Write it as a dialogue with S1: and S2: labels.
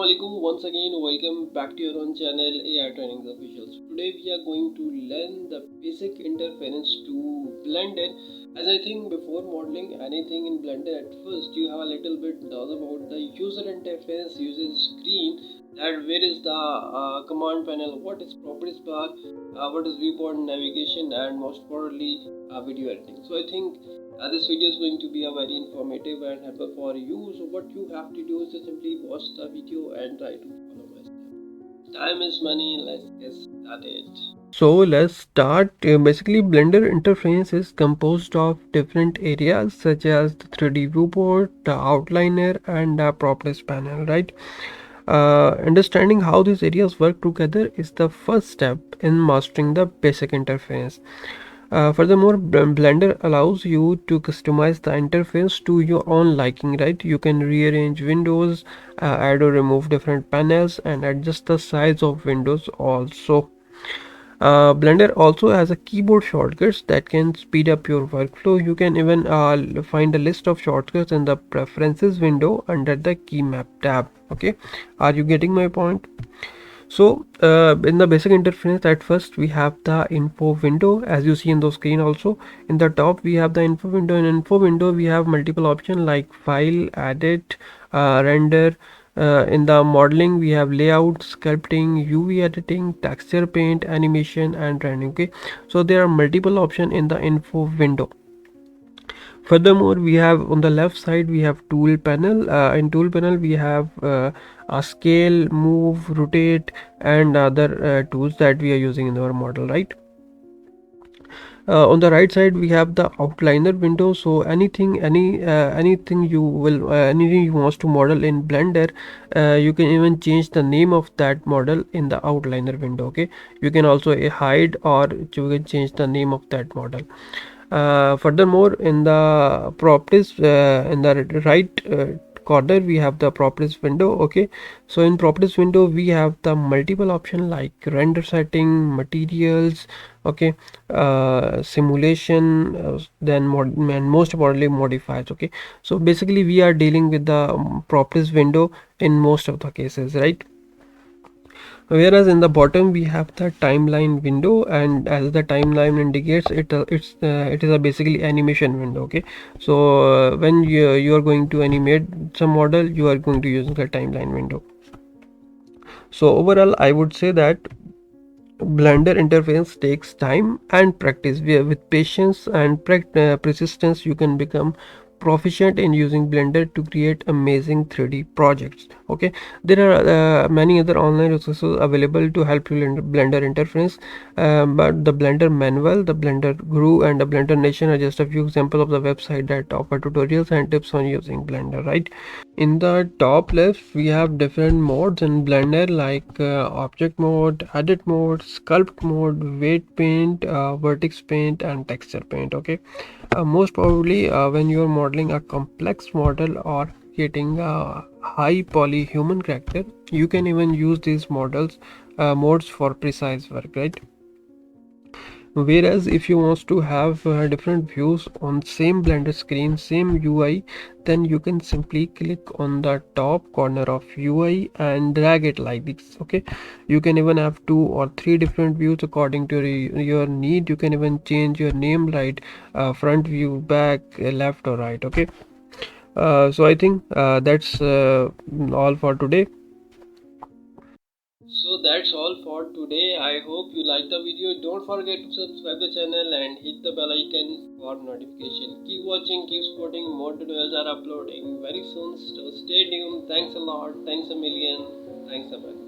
S1: Assalamualaikum. Once again, welcome back to your own channel AI Trainings Officials. Today we are going to learn the basic interference to Blender. As I think before modeling anything in Blender, at first you have a little bit doubt about the user interface, user screen, that where is the command panel, what is properties bar, what is viewport navigation, and most importantly video editing. So I think this video is going to be a very informative and helpful for you. So what you have to do is to simply watch the video and try to follow my step. Time is money. Let's get started. So let's start. Basically, Blender interface is composed of different areas such as the 3D viewport, the outliner, and the properties panel. Right. Understanding how these areas work together is the first step in mastering the basic interface. Furthermore, Blender allows you to customize the interface to your own liking, right? You can rearrange windows, add or remove different panels, and adjust the size of windows also. Blender also has a keyboard shortcuts that can speed up your workflow. You can even find a list of shortcuts in the preferences window under the key map tab. Okay, are you getting my point? So in the basic interface, at first we have the info window, as you see in the screen. Also in the top we have the info window. In info window we have multiple options like file, edit, render. In the modeling we have layout, sculpting, UV editing, texture paint, animation, and rendering. Okay, so there are multiple options in the info window. Furthermore, we have on the left side we have tool panel. In tool panel we have a scale, move, rotate, and other tools that we are using in our model, right? On the right side we have the outliner window. So anything you will anything you want to model in Blender, you can even change the name of that model in the outliner window. Okay, you can also hide, or you can change the name of that model. Furthermore, in the properties, in the right corner we have the properties window. Okay, so in properties window we have the multiple option like render setting, materials, okay, simulation, and most importantly modifiers. Okay, so basically we are dealing with the properties window in most of the cases, right? Whereas in the bottom we have the timeline window, and as the timeline indicates, it is a basically animation window. Okay, so when you are going to animate some model, you are going to use the timeline window. So overall I would say that Blender interface takes time and practice. With patience and persistence, you can become proficient in using Blender to create amazing 3D projects. Okay, there are many other online resources available to help you learn Blender interface, but the Blender manual, the Blender Guru, and the Blender Nation are just a few examples of the website that offer tutorials and tips on using Blender, right? In the top left we have different modes in Blender like object mode, edit mode, sculpt mode, weight paint, vertex paint, and texture paint. Okay, most probably when you are modeling a complex model or creating a high poly human character, you can even use these modes for precise work, right? Whereas if you want to have different views on same Blender screen, same UI, then you can simply click on the top corner of UI and drag it like this. Okay, you can even have 2 or 3 different views according to your need. You can even change your name, like front view, back, left, or right. Okay, so I think that's all for today. So that's all for today. I hope you like the video. Don't forget to subscribe the channel and hit the bell icon for notification. Keep watching, keep supporting. More tutorials are uploading very soon. So stay tuned. Thanks a lot. Thanks a million. Thanks a bunch.